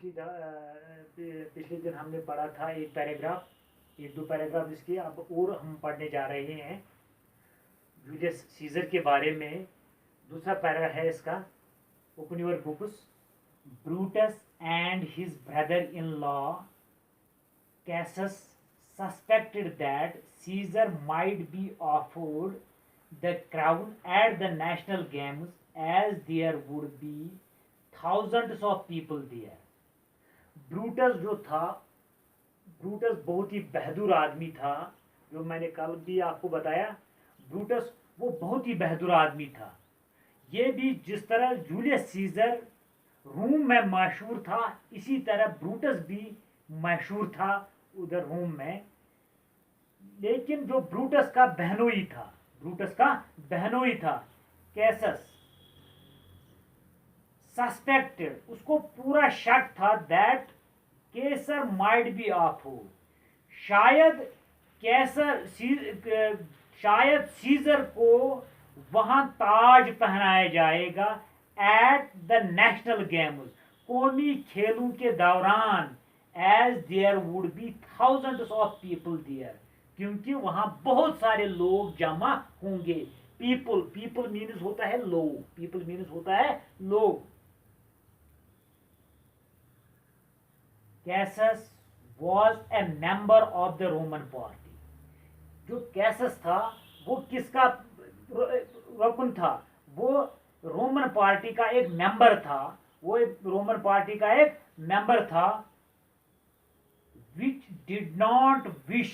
पिछले दिन हमने पढ़ा था एक पैराग्राफ, एक दो पैराग्राफ इसके अब और हम पढ़ने जा रहे हैं जूलियस सीजर के बारे में। दूसरा पैरा है इसका, open your books. Brutus and his brother in law cases suspected that Caesar might be offered the crown at the national games, as there would be thousands of people there. Brutus जो था, Brutus बहुत ही बहादुर आदमी था, जो मैंने कल भी आपको बताया। ब्रूटस वो बहुत ही बहादुर आदमी था। ये भी जिस तरह जूलियस सीजर रोम में मशहूर था, इसी तरह ब्रूटस भी मशहूर था उधर रोम में। लेकिन जो ब्रूटस का बहनोई था, ब्रूटस का बहनोई था कैसस, सस्पेक्टेड, उसको पूरा शक था that Kesar might be offered, शायद सीजर को वहां ताज पहनाया जाएगा एट द नेशनल गेम्स, कौमी खेलों के दौरान, as there would be thousands of people there, क्योंकि वहां बहुत सारे लोग जमा होंगे। पीपल, पीपल मीन्स होता है लोग, पीपल मीन्स होता है लोग। Cases was a member of the Roman party. जो कैसस था वो किसका रुकन था? वो रोमन पार्टी का एक मेंबर था, वो रोमन पार्टी का एक मेंबर था। विच डिड नॉट विश,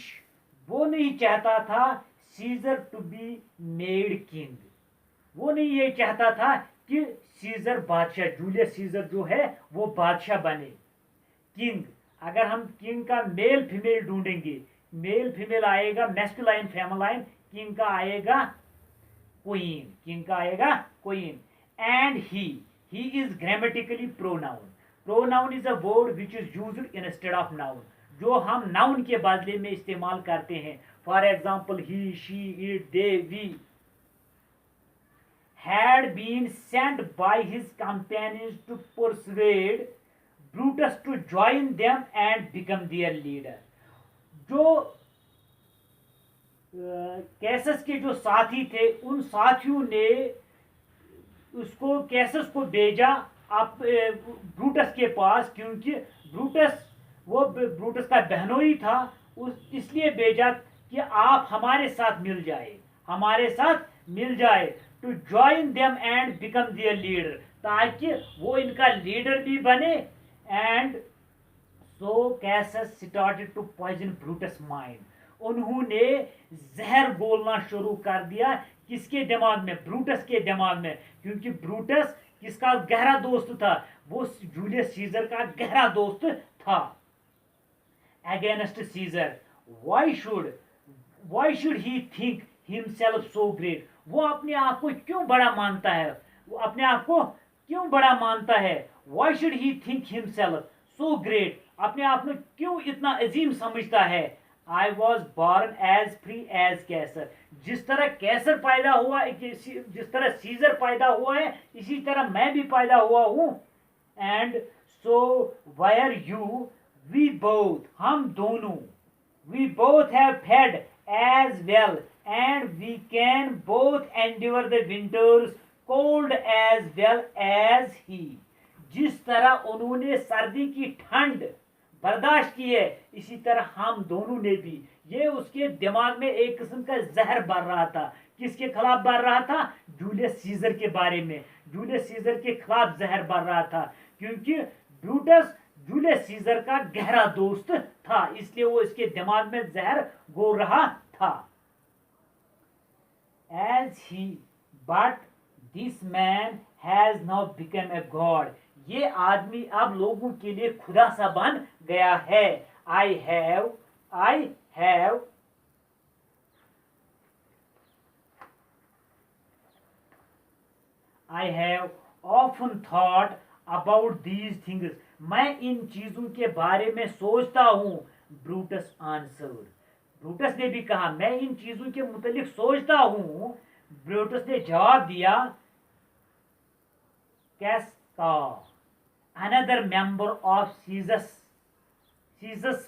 वो नहीं चाहता था Caesar to be made king, वो नहीं ये चाहता था कि सीजर बादशाह, जूलियस सीजर जो है वो बादशाह बने। किंग, अगर हम किंग का मेल फीमेल ढूंढेंगे, मेल फीमेल आएगा मैस्कुलाइन फेमिनाइन, किंग का आएगा क्वीन, किंग का आएगा queen. And he is grammatically pronoun. Pronoun is a word which is used instead of noun, जो हम नाउन के बदले में इस्तेमाल करते हैं। For example he, she, it, they, we. had been sent by his companions to persuade Brutus to join them and become their leader. जो cases के जो साथी थे, उन साथियों ने उसको, कैसस को भेजा आप ब्रूटस के पास, क्योंकि ब्रूटस का बहनोई था, इसलिए भेजा कि आप हमारे साथ मिल जाए, हमारे साथ मिल जाए। To join them and become their leader, ताकि वो इनका लीडर भी बने। And so Cassius started to poison Brutus mind, उन्होंने जहर बोलना शुरू कर दिया। किसके दिमाग में? ब्रूटस के दिमाग में, क्योंकि ब्रूटस किसका गहरा दोस्त था? वो जूलियस सीजर का गहरा दोस्त था। Against Caesar, why should he think himself so great, वो अपने आप को क्यों बड़ा मानता है? वो अपने आप को क्यों बड़ा मानता है? Why should he think himself so great, अपने आप में क्यों इतना अजीम समझता है? I was born as free as Caesar, जिस तरह कैसर पैदा हुआ, जिस तरह सीजर पैदा हुआ है, इसी तरह मैं भी पैदा हुआ हूं। And so were you, we both, हम दोनों, we both have fed as well and we can both endure the winter's cold as well as he. जिस तरह उन्होंने सर्दी की ठंड बर्दाश्त की है, इसी तरह हम दोनों ने भी। ये उसके दिमाग में एक किस्म का जहर भर रहा था। किसके खिलाफ भर रहा था? जूलियस सीजर के बारे में, जूलियस सीजर के खिलाफ जहर भर रहा था, क्योंकि ब्रूटस जूलियस सीजर का गहरा दोस्त था, इसलिए वो इसके दिमाग में जहर घोल रहा था। As he, but this man has now become a god, ये आदमी अब लोगों के लिए खुदा सा बन गया है। I have often thought about these things, मैं इन चीजों के बारे में सोचता हूं। ब्रूटस आंसर्ड, ब्रूटस ने भी कहा मैं इन चीजों के मुतालिक सोचता हूं। ब्रूटस ने जवाब दिया, कैसका, another member of Caesar's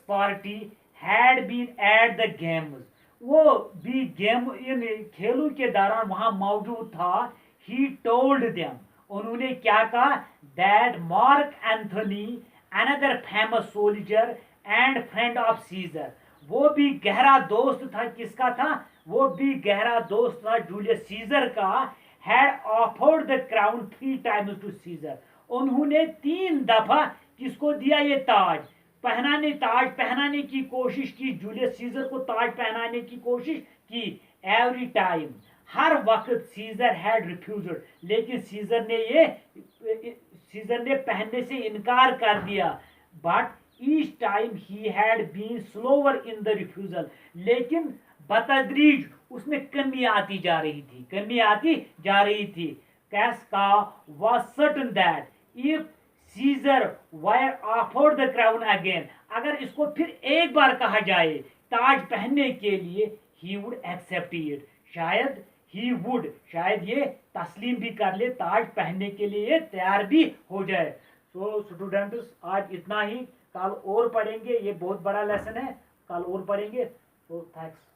party had been at the games. वो भी गेम इन खेलों के दौरान वहां मौजूद था. He told them, उन्होंने क्या कहा, that Mark Antony, another famous soldier and friend of Caesar, वो भी गहरा दोस्त था. किसका था? वो भी गहरा दोस्त था जूलियस सीजर का. had offered the crown 3 times to Caesar, उन्होंने 3 दफा किसको दिया ये ताज पहनाने की कोशिश की. जूलियस सीजर को ताज पहनाने की कोशिश की. एवरी टाइम, हर वक्त सीजर हैड रिफ्यूज्ड, लेकिन सीजर ने पहनने से इनकार कर दिया. But each time he had been slower in the refusal, लेकिन बतदरीज उसमें कमी आती जा रही थी. कैसका was certain that if Caesar were offered the crown again, अगर इसको फिर एक बार कहा जाए ताज पहनने के लिए, he would accept it, शायद ये तस्लीम भी कर ले, ताज पहनने के लिए तैयार भी हो जाए. सो स्टूडेंट्स, आज इतना ही. कल और पढ़ेंगे, ये बहुत बड़ा लेसन है, कल और पढ़ेंगे. So thanks.